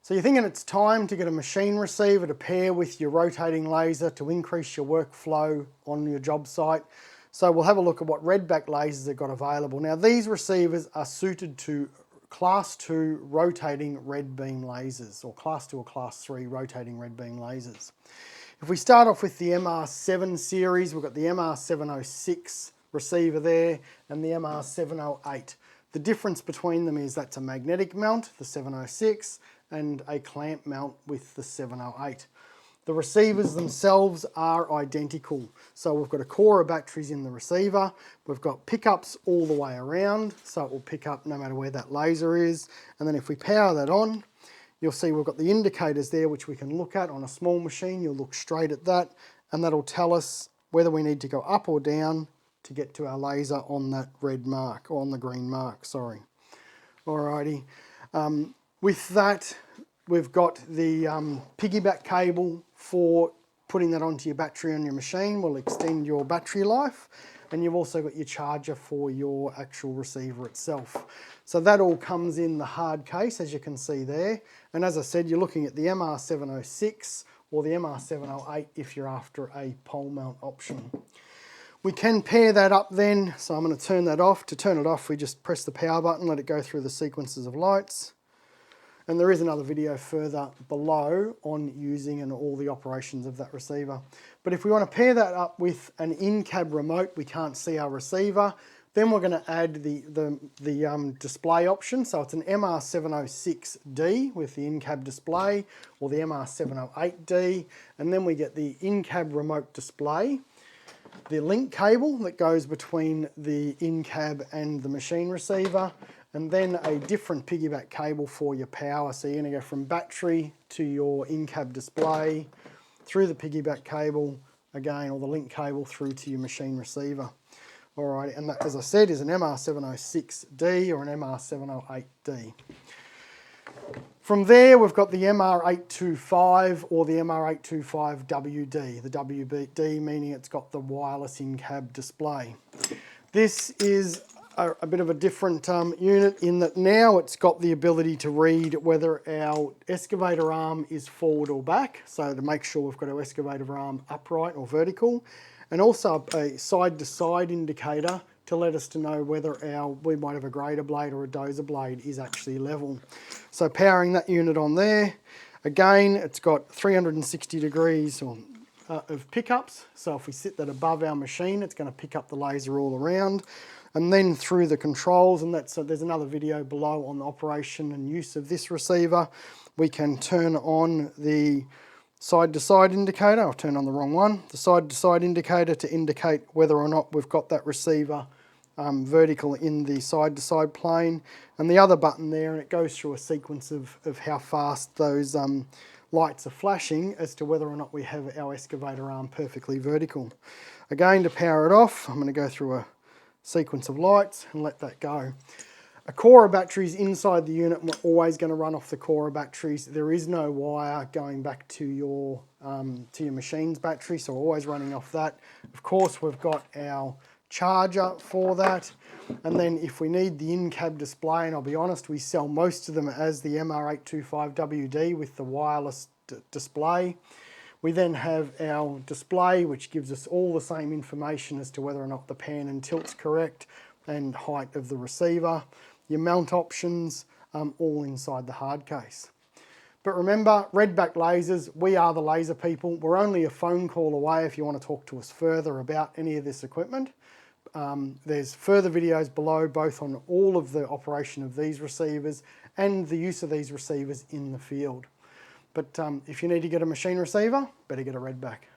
So you're thinking it's time to get a machine receiver to pair with your rotating laser to increase your workflow on your job site. So we'll have a look at what RedBack lasers have got available. Now these receivers are suited to Class 2 rotating red beam lasers, or Class 2 or Class 3 rotating red beam lasers. If we start off with the MR7 series, we've got the MR706 receiver there and the MR708. The difference between them is that's a magnetic mount, the 706, and a clamp mount with the 708. The receivers themselves are identical. So we've got a core of batteries in the receiver. We've got pickups all the way around, so it will pick up no matter where that laser is. And then if we power that on, you'll see we've got the indicators there which we can look at on a small machine. You'll look straight at that and that'll tell us whether we need to go up or down to get to our laser on that red mark, or on the green mark, sorry. Alrighty. With that, we've got the piggyback cable for putting that onto your battery on your machine. Will extend your battery life, and you've also got your charger for your actual receiver itself. So that all comes in the hard case, as you can see there. And as I said, you're looking at the MR706 or the MR708 if you're after a pole mount option. We can pair that up then, so I'm going to turn that off. To turn it off, we just press the power button, let it go through the sequences of lights. And there is another video further below on using and all the operations of that receiver. But if we want to pair that up with an in-cab remote, we can't see our receiver, then we're going to add the display option. So it's an MR706D with the in-cab display, or the MR708D, and then we get the in-cab remote display, the link cable that goes between the in-cab and the machine receiver, and then a different piggyback cable for your power. So you're going to go from battery to your in-cab display, through the piggyback cable again, or the link cable through to your machine receiver. Alright, and that, as I said, is an MR706D or an MR708D. From there, we've got the MR825 or the MR825WD, the WD meaning it's got the wireless in-cab display. This is a bit of a different unit in that now it's got the ability to read whether our excavator arm is forward or back, so to make sure we've got our excavator arm upright or vertical, and also a side-to-side indicator to let us to know whether we might have a grader blade or a dozer blade is actually level. So powering that unit on there, again it's got 360 degrees of pickups, so if we sit that above our machine it's going to pick up the laser all around. And then through the controls, and there's another video below on the operation and use of this receiver, we can turn on the side-to-side indicator. I've turned on the wrong one. The side-to-side indicator to indicate whether or not we've got that receiver vertical in the side-to-side plane. And the other button there, and it goes through a sequence of how fast those lights are flashing as to whether or not we have our excavator arm perfectly vertical. Again, to power it off, I'm going to go through a sequence of lights and let that go. A core of batteries inside the unit, and we're always going to run off the core of batteries. There is no wire going back to your machine's battery, so we're always running off that. Of course, we've got our charger for that, and then if we need the in-cab display, and I'll be honest, we sell most of them as the MR825WD with the wireless display. We then have our display, which gives us all the same information as to whether or not the pan and tilt's correct, and height of the receiver. Your mount options, all inside the hard case. But remember, RedBack Lasers, we are the laser people. We're only a phone call away if you want to talk to us further about any of this equipment. There's further videos below, both on all of the operation of these receivers and the use of these receivers in the field. But if you need to get a machine receiver, better get a RedBack.